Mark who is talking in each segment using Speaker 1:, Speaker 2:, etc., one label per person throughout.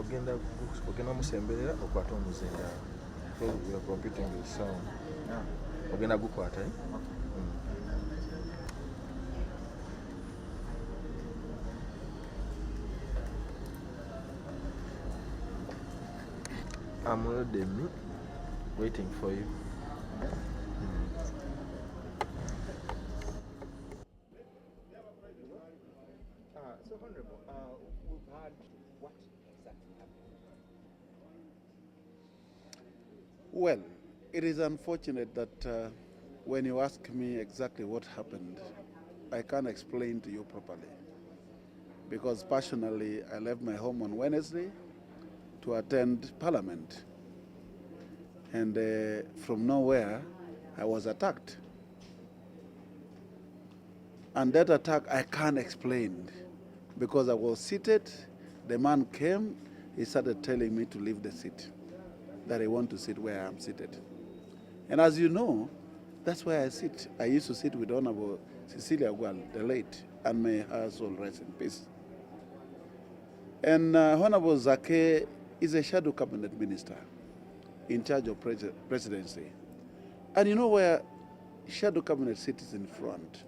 Speaker 1: ogenda musemberera okwata omuzinda. Because we are computing the sound. Ogenda gukwata, eh? I'm ready, waiting for you.
Speaker 2: So, Honorable, we've heard what exactly happened?
Speaker 3: Well, it is unfortunate that when you ask me exactly what happened, I can't explain to you properly. Because personally, I left my home on Wednesday to attend Parliament. And from nowhere, I was attacked. And that attack I can't explain because I was seated, the man came, he started telling me to leave the seat, that I want to sit where I'm seated. And as you know, that's where I sit. I used to sit with Honorable Cecilia Gwal, the late, and may her soul rest in peace. And Honorable Zaake is a shadow cabinet minister in charge of presidency. And you know where shadow cabinet sits in front.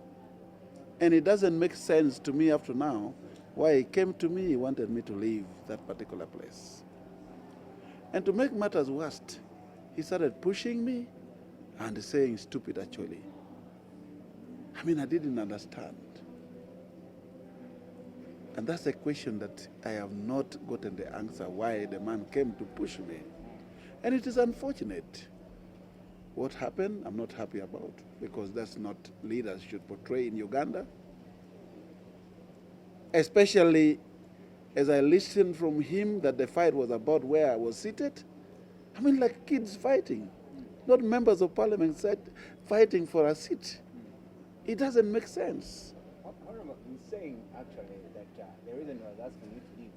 Speaker 3: And it doesn't make sense to me up to now why he came to me, he wanted me to leave that particular place. And to make matters worse, he started pushing me and saying stupid actually. I mean, I didn't understand. And that's a question that I have not gotten the answer why the man came to push me. And it is unfortunate. What happened, I'm not happy about, because that's not leaders should portray in Uganda. Especially as I listened from him that the fight was about where I was seated. I mean, like kids fighting, not members of parliament fighting for a seat. It doesn't make sense.
Speaker 2: Honorable, he's saying actually that the reason he was asking you to leave,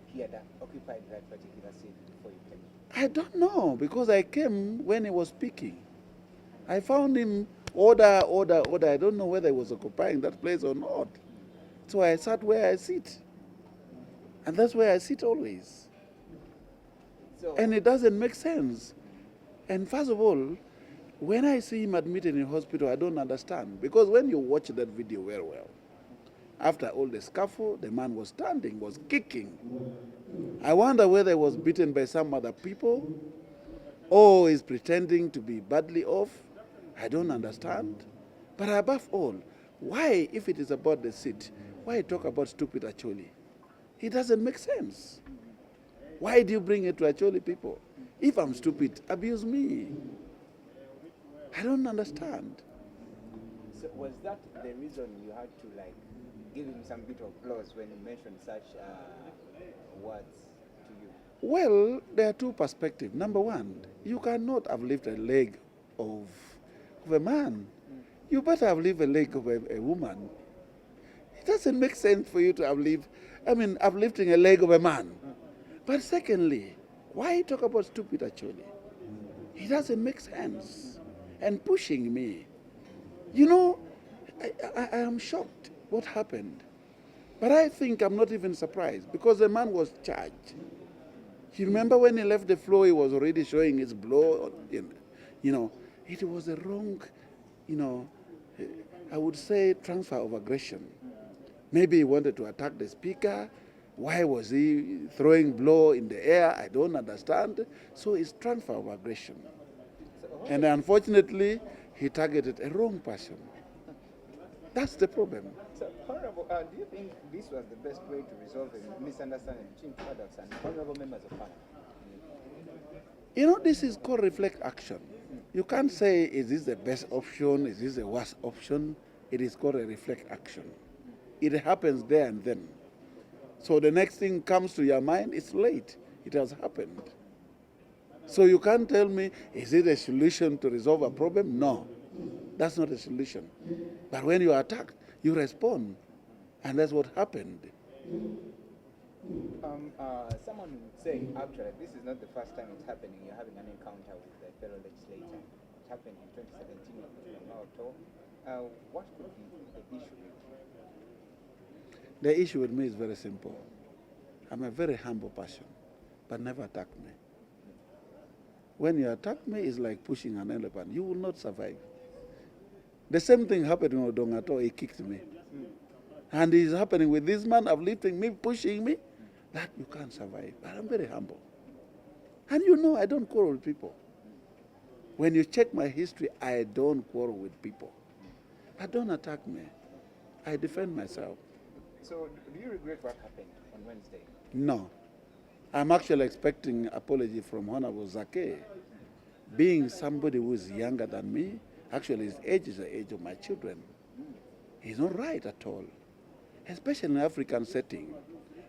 Speaker 2: he had occupied that particular seat before you came.
Speaker 3: I don't know, because I came when he was speaking. I found him order. I don't know whether he was occupying that place or not. So I sat where I sit. And that's where I sit always.
Speaker 2: So,
Speaker 3: and it doesn't make sense. And first of all, when I see him admitted in hospital, I don't understand. Because when you watch that video very well, after all the scuffle, the man was standing, was kicking. I wonder whether he was beaten by some other people or is pretending to be badly off. I don't understand. But above all, why, if it is about the seat, why talk about stupid Acholi? It doesn't make sense. Why do you bring it to Acholi people? If I'm stupid, abuse me. I don't understand.
Speaker 2: So was that the reason you had to give him some bit of applause when he mentioned such words to you?
Speaker 3: Well, there are two perspectives. Number one, you cannot have lifted a leg of a man. You better have lifted a leg of a woman. It doesn't make sense for you to have uplifting a leg of a man. But secondly, why talk about stupid actually? It doesn't make sense. And pushing me. You know, I am shocked what happened. But I think I'm not even surprised because the man was charged. You remember when he left the floor, he was already showing his blow. You know, it was a wrong, I would say transfer of aggression. Maybe he wanted to attack the speaker. Why was he throwing blow in the air? I don't understand. So it's transfer of aggression. And unfortunately, he targeted a wrong person. That's the problem.
Speaker 2: So, Honorable, do you think this was the best way to resolve a misunderstanding between two adults and honorable members of parliament?
Speaker 3: You know, this is called reflect action. You can't say, is this the best option? Is this the worst option? It is called a reflect action. It happens there and then. So the next thing comes to your mind, it's late. It has happened. So you can't tell me, is it a solution to resolve a problem? No, that's not a solution. But when you are attacked, you respond. And that's what happened.
Speaker 2: Someone would say, actually, this is not the first time it's happening. You're having an encounter with a fellow legislator. It happened in 2017. What could be the issue with you?
Speaker 3: The issue with me is very simple. I'm a very humble person. but never attack me. When you attack me, it's like pushing an elephant. You will not survive. The same thing happened in Odongato. He kicked me. And it's happening with this man uplifting me, pushing me. That you can't survive. But I'm very humble. And you know I don't quarrel with people. When you check my history, I don't quarrel with people. But don't attack me. I defend myself.
Speaker 2: So, do you regret what happened on Wednesday?
Speaker 3: No. I'm actually expecting apology from Honorable Zaake. Being somebody who is younger than me, actually his age is the age of my children. He's not right at all. Especially in an African setting.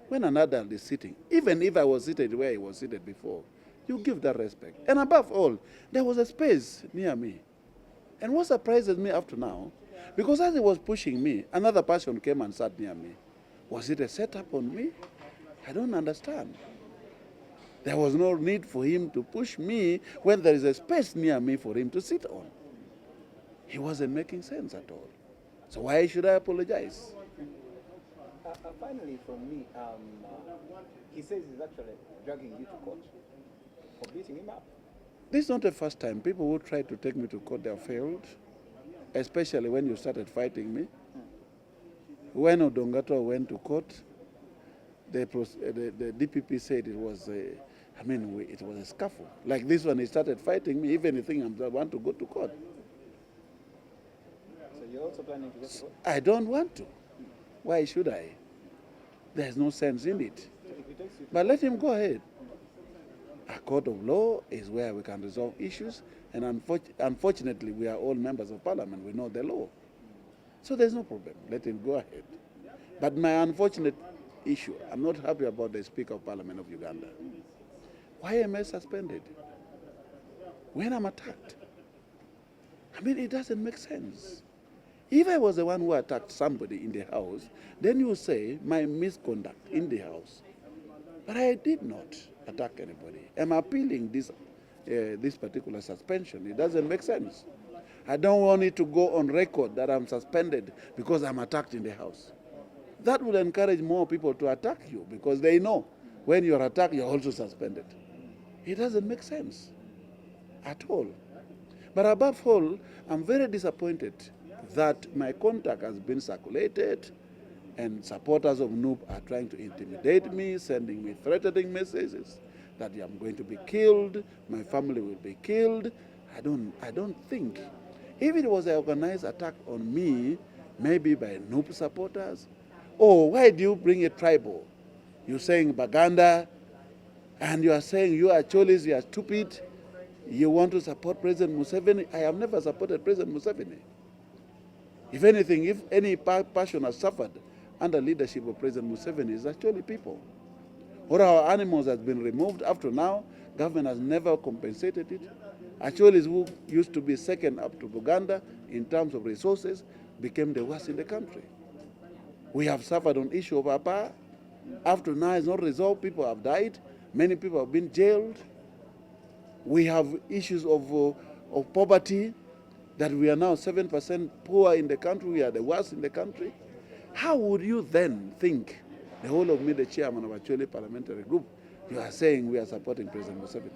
Speaker 3: When an adult is sitting, even if I was seated where he was seated before, you give that respect. And above all, there was a space near me. And what surprises me up to now, because as he was pushing me, another person came and sat near me. Was it a setup on me? I don't understand. There was no need for him to push me when there is a space near me for him to sit on. He wasn't making sense at all. So why should I apologize?
Speaker 2: Finally, from me, he says he's actually dragging you to court for beating him up.
Speaker 3: This is not the first time. People who tried to take me to court, they have failed, especially when you started fighting me. When Odongato went to court, the DPP said it was it was a scuffle. Like this one, he started fighting me. If anything, I want to go to court.
Speaker 2: So you're also planning to go to court?
Speaker 3: I don't want to. Why should I? There's no sense in it.
Speaker 2: So if he takes you to
Speaker 3: But let him go ahead. A court of law is where we can resolve issues, and unfortunately, we are all members of parliament. We know the law. So there's no problem. Let him go ahead. But my unfortunate issue, I'm not happy about the Speaker of Parliament of Uganda. Why am I suspended when I'm attacked? I mean, it doesn't make sense. If I was the one who attacked somebody in the house, then you say my misconduct in the house. But I did not attack anybody. I'm appealing this particular suspension. It doesn't make sense. I don't want it to go on record that I'm suspended because I'm attacked in the house. That would encourage more people to attack you because they know when you're attacked, you're also suspended. It doesn't make sense at all. But above all, I'm very disappointed that my contact has been circulated and supporters of NUP are trying to intimidate me, sending me threatening messages that I'm going to be killed, my family will be killed. I don't think. If it was an organized attack on me, maybe by NUP supporters, why do you bring a tribal? You're saying Baganda, and you are saying you are Cholis, you are stupid, you want to support President Museveni. I have never supported President Museveni. If anything, if any passion has suffered under leadership of President Museveni, it's actually people. All our animals has been removed. Up to now, government has never compensated it. Acholis, who used to be second up to Buganda in terms of resources, became the worst in the country. We have suffered on issue of our power. Up to now, it's not resolved. People have died. Many people have been jailed. We have issues of poverty, that we are now 7% poor in the country. We are the worst in the country. How would you then think, the whole of me, the chairman of Acholi parliamentary group, you are saying we are supporting President Museveni?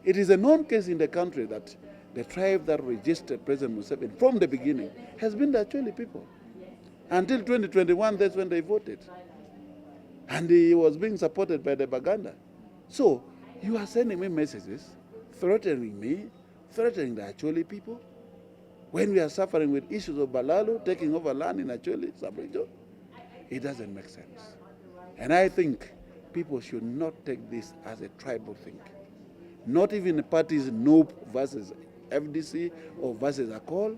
Speaker 3: It is a known case in the country that the tribe that registered President Museveni from the beginning has been the Acholi people. Until 2021, that's when they voted. And he was being supported by the Baganda. So you are sending me messages, threatening me, threatening the Acholi people, when we are suffering with issues of Balalu, taking over land in Acholi, sub-region. It doesn't make sense. And I think people should not take this as a tribal thing. Not even the parties NUP versus FDC or versus Akol.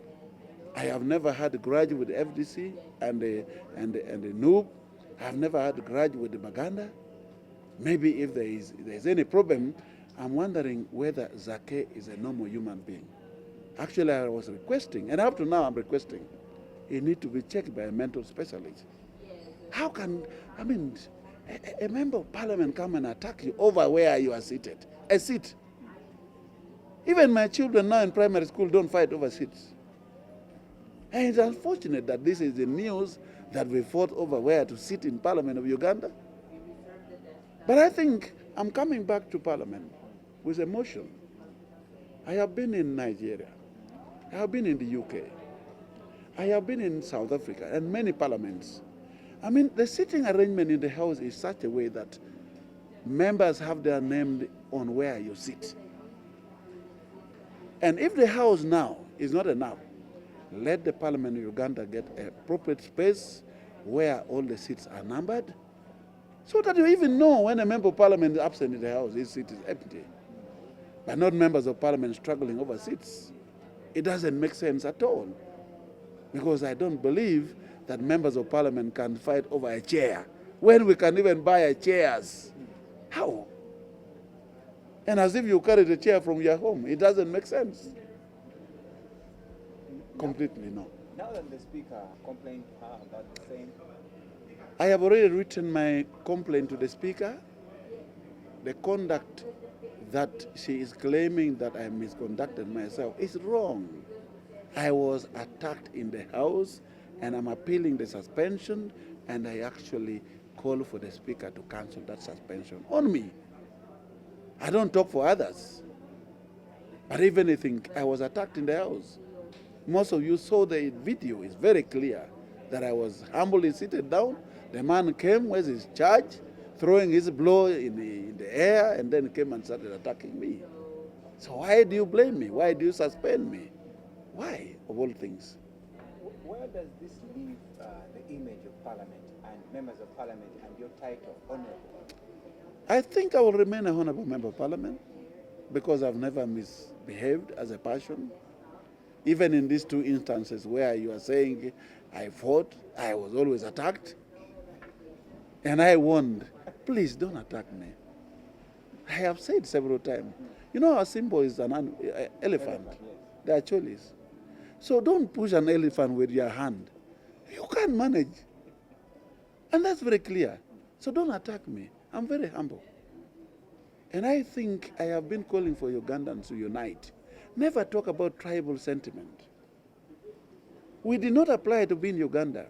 Speaker 3: I have never had a grudge with the FDC and the NUP. I have never had a grudge with the Baganda. Maybe if there is any problem, I'm wondering whether Zaake is a normal human being. Actually, I was requesting, and up to now I'm requesting, he needs to be checked by a mental specialist. How can, a member of parliament come and attack you over where you are seated? A seat. Even my children now in primary school don't fight over seats. And it's unfortunate that this is the news that we fought over where to sit in Parliament of Uganda. But I think I'm coming back to Parliament with emotion. I have been in Nigeria. I have been in the UK. I have been in South Africa and many parliaments. I mean, the sitting arrangement in the House is such a way that members have their name on where you sit. And if the House now is not enough, let the Parliament of Uganda get a appropriate space where all the seats are numbered, so that you even know when a member of Parliament is absent in the House, his seat is empty. But not members of Parliament struggling over seats. It doesn't make sense at all. Because I don't believe that members of Parliament can fight over a chair when we can even buy chairs. How? And as if you carried a chair from your home. It doesn't make sense. Completely no.
Speaker 2: Now that the Speaker complained to her about the same.
Speaker 3: I have already written my complaint to the Speaker. The conduct that she is claiming that I misconducted myself is wrong. I was attacked in the House, and I'm appealing the suspension, and I actually call for the Speaker to cancel that suspension on me. I don't talk for others. But even I think I was attacked in the House. Most of you saw the video. It's very clear that I was humbly seated down. The man came with his charge, throwing his blow in the air, and then came and started attacking me. So why do you blame me? Why do you suspend me? Why, of all things?
Speaker 2: Where does this leave the image of Parliament and members of Parliament and your title, Honourable?
Speaker 3: I think I will remain a honourable member of Parliament because I've never misbehaved as a person. Even in these two instances where you are saying I fought, I was always attacked. And I warned, please don't attack me. I have said several times, you know our symbol is an elephant. The Acholis. So don't push an elephant with your hand. You can't manage. And that's very clear. So don't attack me. I'm very humble. And I think I have been calling for Ugandans to unite. Never talk about tribal sentiment. We did not apply to be in Uganda.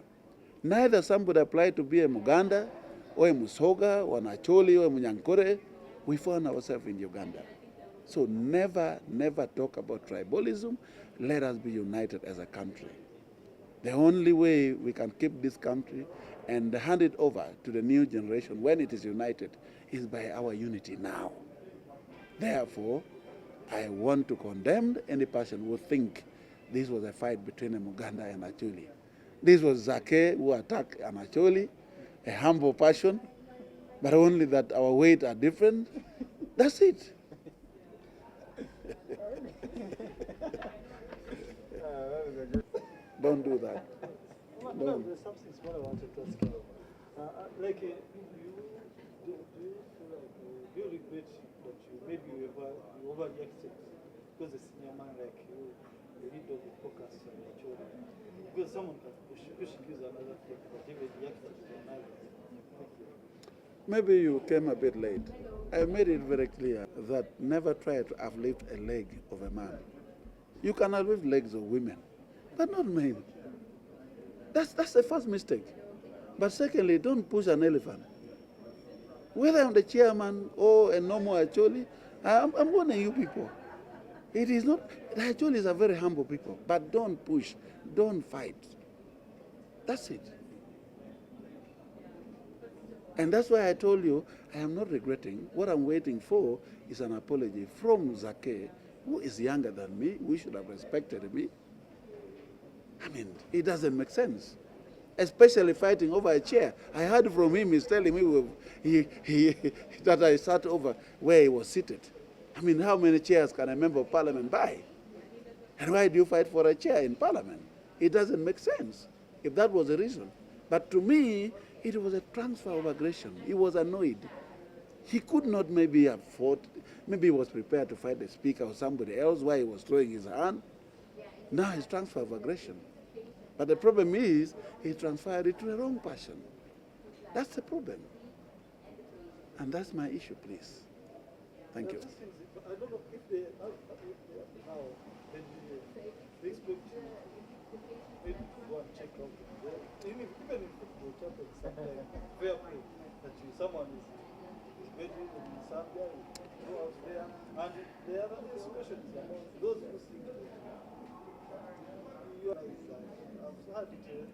Speaker 3: Neither somebody applied to be a Muganda, or a Musoga, or an Acholi, or a Munyankore. We found ourselves in Uganda. So never, never talk about tribalism. Let us be united as a country. The only way we can keep this country and hand it over to the new generation when it is united is by our unity now. Therefore, I want to condemn any person who think this was a fight between a Muganda and Acholi. This was Zaake who attacked an Acholi, a humble person, but only that our weight are different. That's it. Don't do that. Don't.
Speaker 4: There's something small I wanted to ask you. Like, do you feel like, do you regret that you overreacted because a senior man like you need to focus on your children? Because someone can push you another thing, but even reacted to another.
Speaker 3: Maybe you came a bit late. I made it very clear that never try to uplift a leg of a man. You can uplift legs of women, but not men. That's the first mistake. But secondly, don't push an elephant. Whether I'm the chairman or a normal Acholi, I'm warning you people. It is not, the Acholis are very humble people, but don't push, don't fight. That's it. And that's why I told you, I am not regretting. What I'm waiting for is an apology from Zaake, who is younger than me. We should have respected me. I mean, it doesn't make sense. Especially fighting over a chair. I heard from him, he's telling me that I sat over where he was seated. I mean, how many chairs can a member of Parliament buy? And why do you fight for a chair in Parliament? It doesn't make sense, if that was the reason. But to me, it was a transfer of aggression. He was annoyed. He could not maybe have fought. Maybe he was prepared to fight the Speaker or somebody else while he was throwing his hand. Now it's transfer of aggression. But the problem is, he transferred it to the wrong person. That's the problem. And that's my issue, please. Thank you.
Speaker 4: I don't know if they now they expect maybe to go and check out. Even in football, sometimes fair play that someone is met him in Zambia, you go out there, and the other expressions among those who sing. You are, I've heard it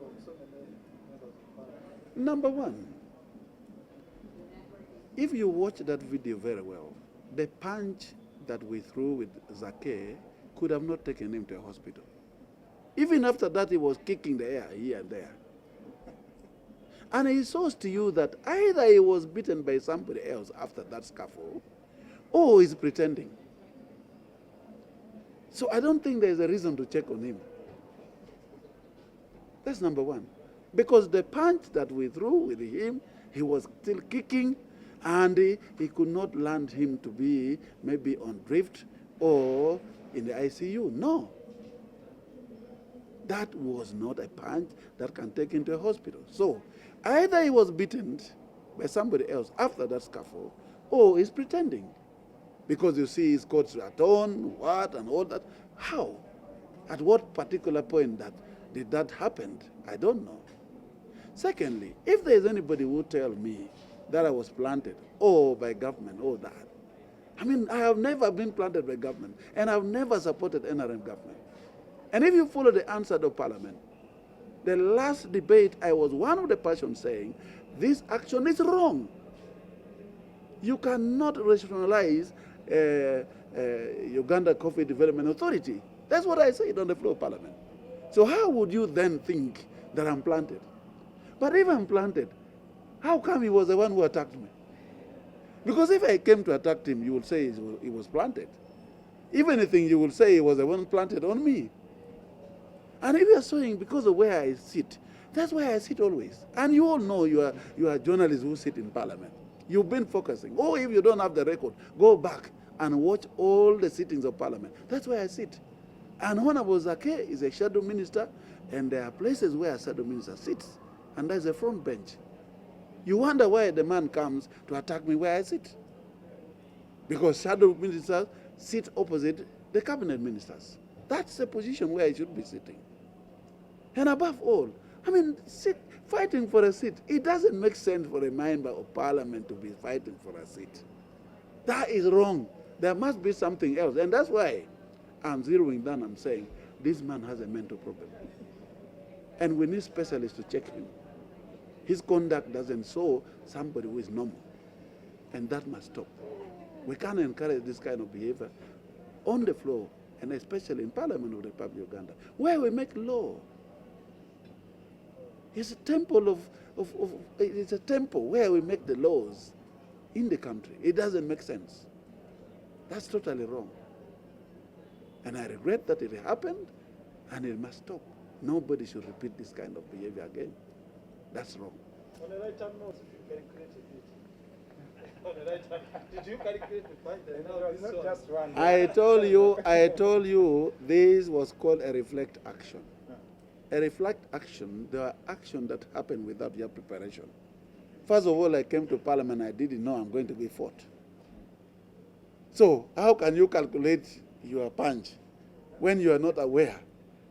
Speaker 4: from so many members of parliament.
Speaker 3: Number one, if you watch that video very well, the punch that we threw with Zaake could have not taken him to a hospital. Even after that, he was kicking the air here and there. And it shows to you that either he was beaten by somebody else after that scuffle, or he's pretending. So I don't think there's a reason to check on him. That's number one. Because the punch that we threw with him, he was still kicking, and he could not land him to be maybe on drift or in the ICU. No. That was not a punch that can take him to a hospital. So either he was beaten by somebody else after that scuffle, or he's pretending. Because you see his coats are torn, what, and all that. How? At what particular point did that happen? I don't know. Secondly, if there's anybody who tell me that I was planted, or by government, or that, I mean, I have never been planted by government, and I've never supported NRM government. And if you follow the answer of Parliament, the last debate, I was one of the persons saying, this action is wrong. You cannot rationalize Uganda Coffee Development Authority. That's what I said on the floor of Parliament. So how would you then think that I'm planted? But if I'm planted, how come he was the one who attacked me? Because if I came to attack him, you would say he was planted. If anything, you would say he was the one planted on me. And if you are saying because of where I sit, that's where I sit always. And you all know you are journalists who sit in Parliament. You've been focusing. Or if you don't have the record, go back and watch all the sittings of Parliament. That's where I sit. And Honorable Zaake is a shadow minister, and there are places where a shadow minister sits, and there's a front bench. You wonder why the man comes to attack me where I sit. Because shadow ministers sit opposite the cabinet ministers. That's the position where I should be sitting. And above all, I mean, fighting for a seat, it doesn't make sense for a member of Parliament to be fighting for a seat. That is wrong. There must be something else. And that's why I'm zeroing down, I'm saying, this man has a mental problem. And we need specialists to check him. His conduct doesn't show somebody who is normal. And that must stop. We can't encourage this kind of behavior on the floor, and especially in Parliament of the Republic of Uganda, where we make law. It's a temple it's a temple where we make the laws in the country. It doesn't make sense. That's totally wrong. And I regret that it happened, and it must stop. Nobody should repeat this kind of behavior again. That's wrong.
Speaker 4: On the right hand note, if you calculated it. On the right hand, did you calculate to find that? No,
Speaker 2: it's not just one.
Speaker 3: I told you this was called a reflect action. A reflect action, there are actions that happen without your preparation. First of all, I came to Parliament, I didn't know I'm going to be fought. So how can you calculate your punch when you are not aware?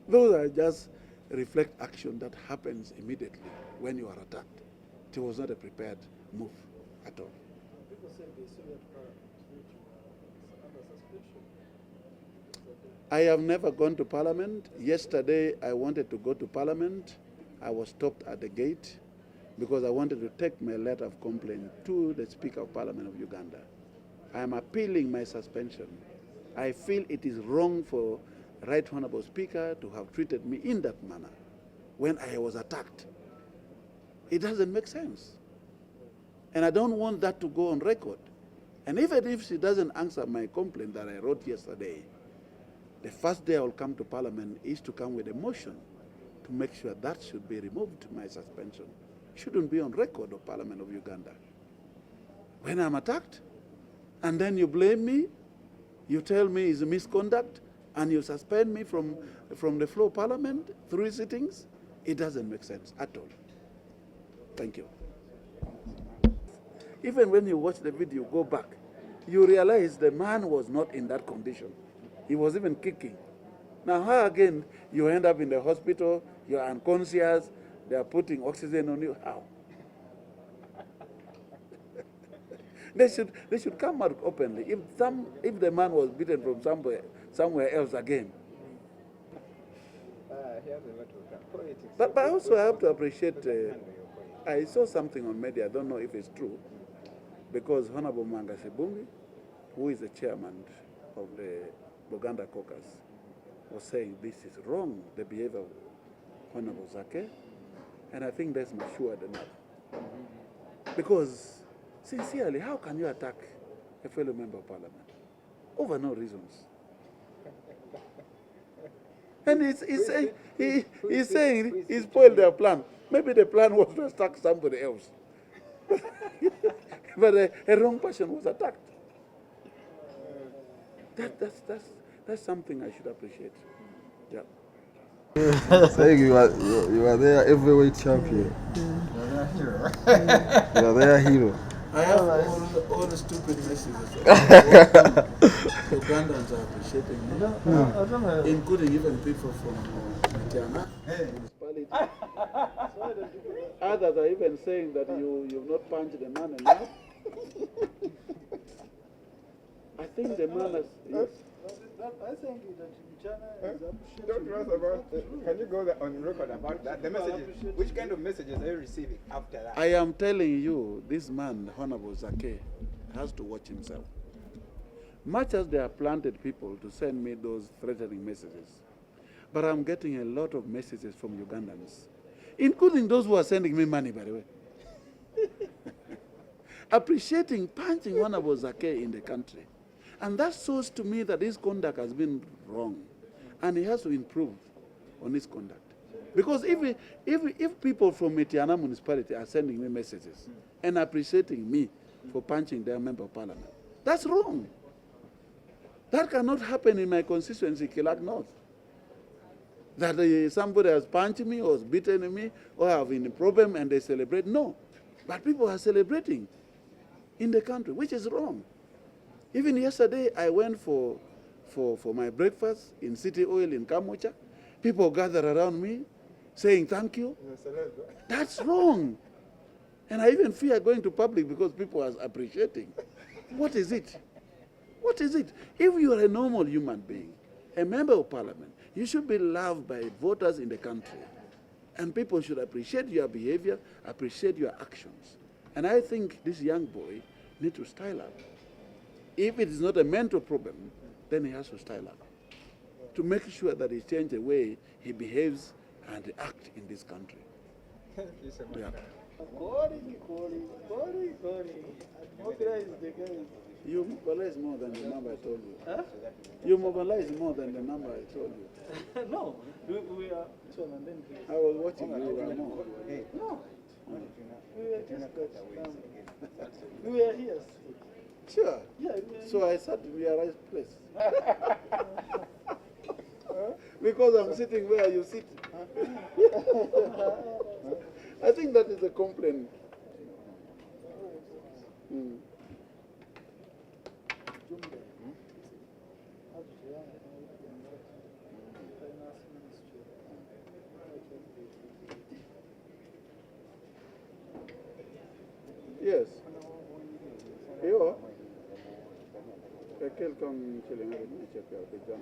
Speaker 3: Those are just reflect action that happens immediately when you are attacked. It was not a prepared move at all.
Speaker 4: People say they saw you at Parliament, which is under suspicion.
Speaker 3: I have never gone to Parliament. Yesterday, I wanted to go to Parliament. I was stopped at the gate because I wanted to take my letter of complaint to the Speaker of Parliament of Uganda. I am appealing my suspension. I feel it is wrong for Right Honorable Speaker to have treated me in that manner when I was attacked. It doesn't make sense. And I don't want that to go on record. And even if she doesn't answer my complaint that I wrote yesterday, the first day I will come to Parliament is to come with a motion to make sure that should be removed, my suspension. Shouldn't be on record of Parliament of Uganda. When I'm attacked, and then you blame me, you tell me it's a misconduct, and you suspend me from the floor of Parliament, 3 sittings, it doesn't make sense at all. Thank you. Even when you watch the video, go back, you realize the man was not in that condition. He was even kicking. Now, how again you end up in the hospital, you're unconscious, they are putting oxygen on you? How? They should come out openly. If the man was beaten from somewhere else again.
Speaker 2: He has a lot of politics.
Speaker 3: But also I have to appreciate. I saw something on media. I don't know if it's true, because Honorable Mangasebungi, who is the chairman of the Buganda caucus, was saying this is wrong, the behavior of Honorable Zaake, and I think that's matured enough. Because, sincerely, how can you attack a fellow member of parliament over no reasons? And he's saying he spoiled their plan. Maybe the plan was to attack somebody else. But a wrong person was attacked. That's something I should appreciate. Yeah.
Speaker 5: Saying you are there heavyweight champion. You are there hero.
Speaker 3: I have all the stupid messages. Ugandans are appreciating me, including even people from Mityana Municipality. Others are even saying that you've not punched the man enough. I think the man has. Yes.
Speaker 4: I think that Mityana is appreciating.
Speaker 2: Don't trust about it. Can you go on record about that? The messages. Which kind of messages are you receiving after that?
Speaker 3: I am telling you, this man, Honorable Zaake, has to watch himself. Much as they have planted people to send me those threatening messages, but I'm getting a lot of messages from Ugandans, including those who are sending me money, by the way, appreciating punching Honorable Zaake in the country. And that shows to me that his conduct has been wrong, and he has to improve on his conduct. Because if people from Mityana Municipality are sending me messages and appreciating me for punching their member of parliament, that's wrong. That cannot happen in my constituency, Kilak North. That somebody has punched me or has beaten me or have been a problem and they celebrate. No. But people are celebrating in the country, which is wrong. Even yesterday, I went for my breakfast in City Oil in Kamocha. People gathered around me saying thank you. That's wrong. And I even fear going to public because people are appreciating. What is it? What is it? If you are a normal human being, a member of parliament, you should be loved by voters in the country. And people should appreciate your behavior, appreciate your actions. And I think this young boy needs to style up. If it is not a mental problem, then he has to style up to make sure that he changes the way he behaves and acts in this country.
Speaker 2: Thank you so much.
Speaker 3: Yeah.
Speaker 4: Calling. Mobilize the guys.
Speaker 3: You mobilize more than the number I told you.
Speaker 4: Huh?
Speaker 3: You mobilize more than the number I told you.
Speaker 4: No, we are. And then
Speaker 3: I was watching you were more.
Speaker 4: no, we were just we were here.
Speaker 3: Sure.
Speaker 4: Yeah, we were
Speaker 3: So I sat in the right place. Because I'm sitting where you sit. I think that is a complaint. Mm. Yes. Yo. Quelqu'un qui l'a check out the John,